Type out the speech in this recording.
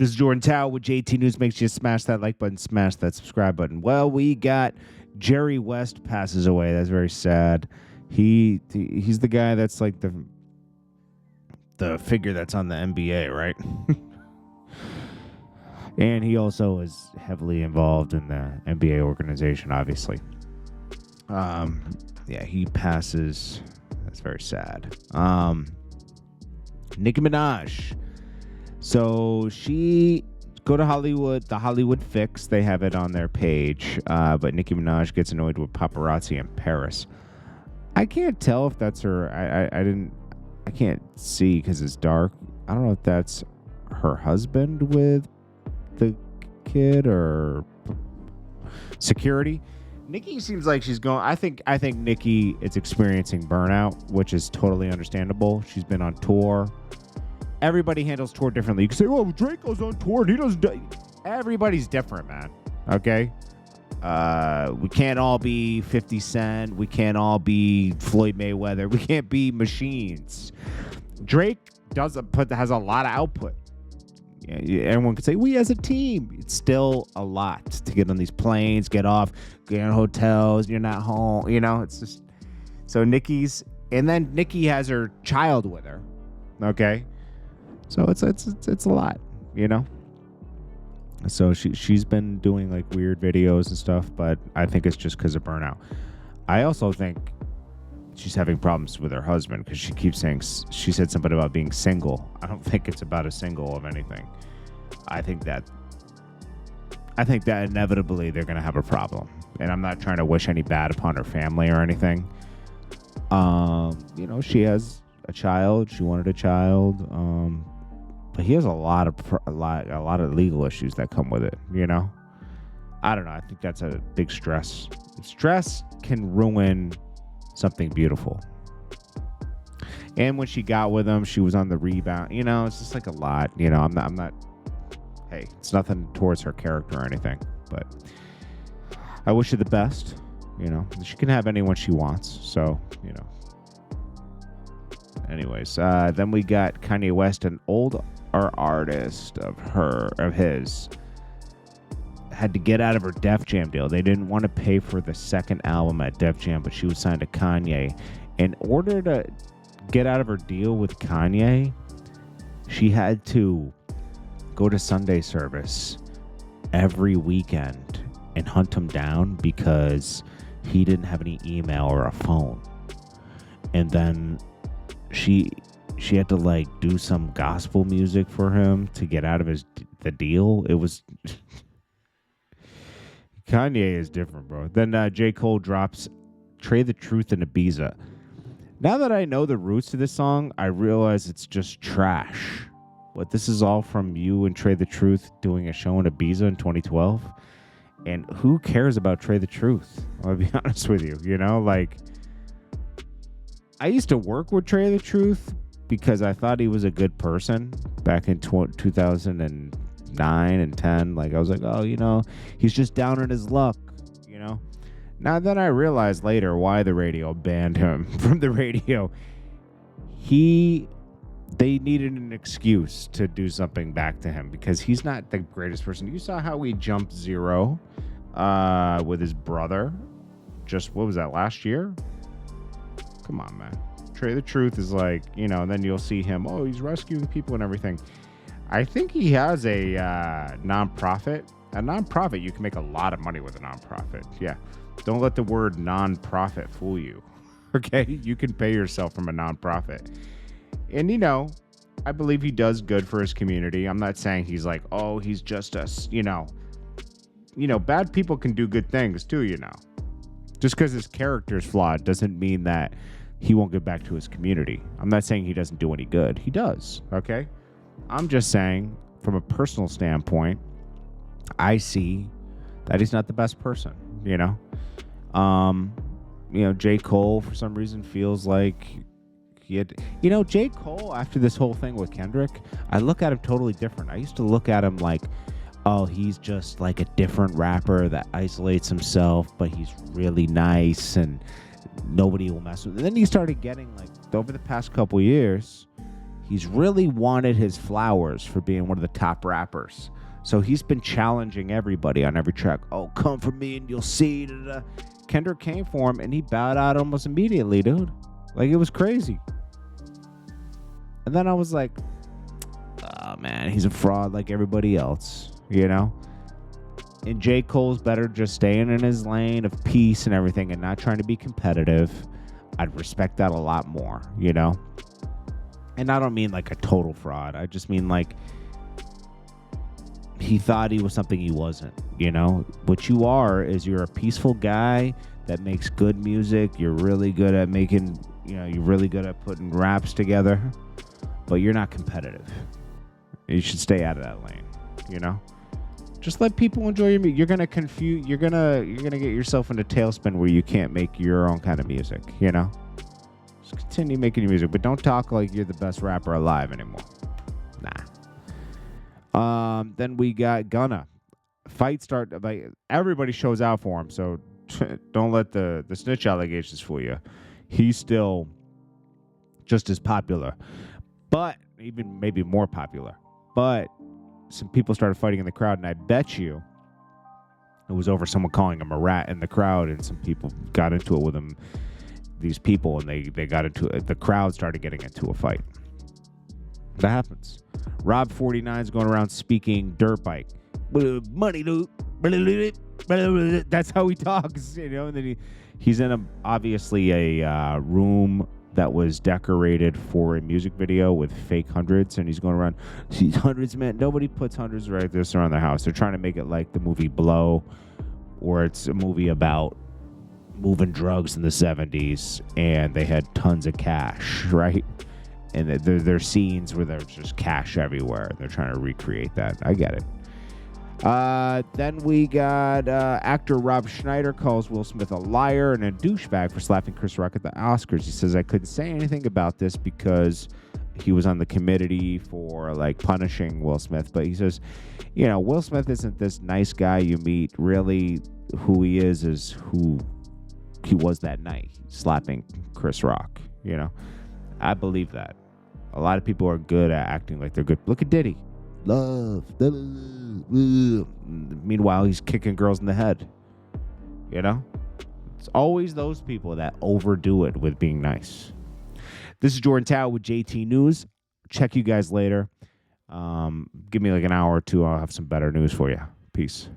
This is Jordan Tower with JT News. Make sure you smash that like button, smash that subscribe button. Well, we got Jerry West passes away. That's very sad. He's the guy that's like the figure that's on the NBA, right? And he also is heavily involved in the NBA organization, obviously. Yeah, he passes. That's very sad. Nicki Minaj. So she go to Hollywood, the Hollywood Fix. They have it on their page. But Nicki Minaj gets annoyed with paparazzi in Paris. I can't tell if that's her. I can't see because it's dark. I don't know if that's her husband with the kid or security. Nicki seems like she's going. I think Nicki is experiencing burnout, which is totally understandable. She's been on tour. Everybody handles tour differently. You can say, "Oh, Drake goes on tour and he doesn't." Everybody's different, man. Okay. We can't all be 50 Cent. We can't all be Floyd Mayweather. We can't be machines. Drake has a lot of output. Yeah, everyone could say, we as a team. It's still a lot to get on these planes, get off, get in hotels. You're not home. You know, it's just. So Nicki has her child with her. Okay. So it's a lot, you know. So she's been doing like weird videos and stuff, but I think it's just because of burnout. I also think she's having problems with her husband because she keeps saying, she said something about being single. I don't think it's about a single of anything. I think that inevitably they're going to have a problem. And I'm not trying to wish any bad upon her family or anything. You know, she has a child. She wanted a child. But he has a lot of legal issues that come with it, you know? I don't know. I think that's a big stress. Stress can ruin something beautiful. And when she got with him, she was on the rebound. You know, it's just like a lot. You know, I'm not. Hey, it's nothing towards her character or anything. But I wish her the best. You know, she can have anyone she wants. So, you know. Anyways, then we got Kanye West, an older artist of his, had to get out of her Def Jam deal. They didn't want to pay for the second album at Def Jam, but she was signed to Kanye. In order to get out of her deal with Kanye, she had to go to Sunday service every weekend and hunt him down because he didn't have any email or a phone. And then she had to like do some gospel music for him to get out of the deal. It was Kanye is different, bro. Then J. Cole drops Trade the Truth in Ibiza. Now that I know the roots to this song, I realize it's just trash. What, this is all from you and Trade the Truth doing a show in Ibiza in 2012? And who cares about Trade the Truth? I'll be honest with you. You know, like, I used to work with Trade the Truth because I thought he was a good person back in 2009 and 10. Like, I was like, oh, you know, he's just down on his luck, you know. Now then I realized later why the radio banned him from the radio. They needed an excuse to do something back to him because he's not the greatest person. You saw how he jumped zero with his brother. Just, what was that, last year? Come on, man. Trade the Truth is like, you know, and then you'll see him, oh, he's rescuing people and everything. I think he has a nonprofit. A nonprofit, you can make a lot of money with a nonprofit. Yeah. Don't let the word nonprofit fool you. Okay? You can pay yourself from a nonprofit. And, you know, I believe he does good for his community. I'm not saying he's like, oh, he's just us, you know. You know, bad people can do good things too, you know. Just because his character's flawed doesn't mean that he won't get back to his community. I'm not saying he doesn't do any good. He does, okay? I'm just saying, from a personal standpoint, I see that he's not the best person, you know? You know, J. Cole, for some reason, feels like he had... You know, J. Cole, after this whole thing with Kendrick, I look at him totally different. I used to look at him like, oh, he's just like a different rapper that isolates himself, but he's really nice and nobody will mess with him. And then he started getting, like, over the past couple years, he's really wanted his flowers for being one of the top rappers. So he's been challenging everybody on every track. Oh, come for me and you'll see. Da, da. Kendrick came for him and he bowed out almost immediately, dude. Like, it was crazy. And then I was like, oh, man, he's a fraud like everybody else, you know? And J. Cole's better just staying in his lane of peace and everything and not trying to be competitive. I'd respect that a lot more, you know? And I don't mean like a total fraud. I just mean like he thought he was something he wasn't, you know? What you are is you're a peaceful guy that makes good music. You're really good at making, you know, you're really good at putting raps together, but you're not competitive. You should stay out of that lane, you know? Just let people enjoy your music. You're gonna confuse. You're gonna get yourself into tailspin where you can't make your own kind of music. You know, just continue making your music, but don't talk like you're the best rapper alive anymore. Nah. Then we got Gunna. Fight start. Like, everybody shows out for him, so don't let the snitch allegations fool you. He's still just as popular, but even maybe more popular. But some people started fighting in the crowd, and I bet you it was over someone calling him a rat in the crowd, and some people got into it with him, these people, and they got into it. The crowd started getting into a fight. That happens. Rob 49 is going around speaking dirt bike. Money, dude. That's how he talks, you know. And then he's in obviously a room that was decorated for a music video with fake hundreds, and he's going around, these hundreds, man. Nobody puts hundreds like this around their house. They're trying to make it like the movie Blow, or it's a movie about moving drugs in the 70s, and they had tons of cash, right? And there's scenes where there's just cash everywhere. They're trying to recreate that. I get it. Then we got actor Rob Schneider calls Will Smith a liar and a douchebag for slapping Chris Rock at the Oscars. He says, I couldn't say anything about this because he was on the committee for like punishing Will Smith. But he says, you know, Will Smith isn't this nice guy you meet. Really, who he is who he was that night, slapping Chris Rock. You know, I believe that. A lot of people are good at acting like they're good. Look at Diddy. Love. Meanwhile, he's kicking girls in the head. You know? It's always those people that overdo it with being nice. This is Jordan Tower with JT News. Check you guys later. Give me like an hour or two. I'll have some better news for you. Peace.